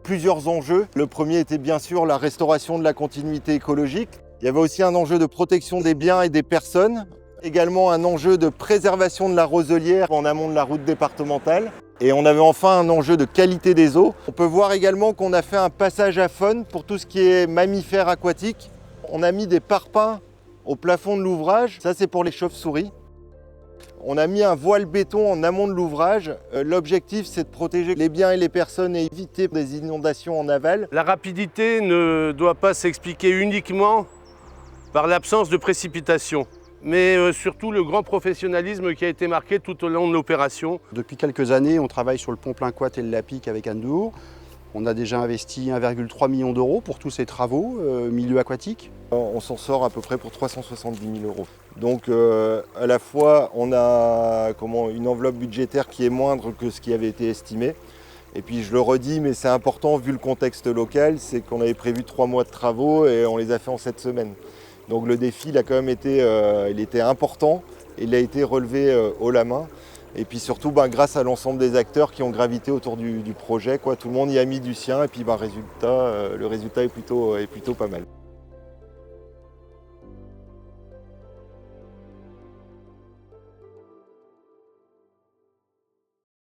plusieurs enjeux. Le premier était bien sûr la restauration de la continuité écologique. Il y avait aussi un enjeu de protection des biens et des personnes. Également un enjeu de préservation de la roselière en amont de la route départementale. Et on avait enfin un enjeu de qualité des eaux. On peut voir également qu'on a fait un passage à faune pour tout ce qui est mammifères aquatiques. On a mis des parpaings au plafond de l'ouvrage. Ça, c'est pour les chauves-souris. On a mis un voile béton en amont de l'ouvrage. L'objectif, c'est de protéger les biens et les personnes et éviter des inondations en aval. La rapidité ne doit pas s'expliquer uniquement par l'absence de précipitation, mais surtout le grand professionnalisme qui a été marqué tout au long de l'opération. Depuis quelques années, on travaille sur le pont Plaincoat et le Lapic avec Andour. On a déjà investi 1,3 million d'euros pour tous ces travaux, milieu aquatique. On s'en sort à peu près pour 370 000 euros. Donc à la fois, on a une enveloppe budgétaire qui est moindre que ce qui avait été estimé. Et puis je le redis, mais c'est important vu le contexte local, c'est qu'on avait prévu 3 mois de travaux et on les a fait en 7 semaines. Donc le défi, il a quand même été, il était important, il a été relevé haut la main. Et puis surtout, grâce à l'ensemble des acteurs qui ont gravité autour du projet, tout le monde y a mis du sien et puis le résultat est plutôt pas mal.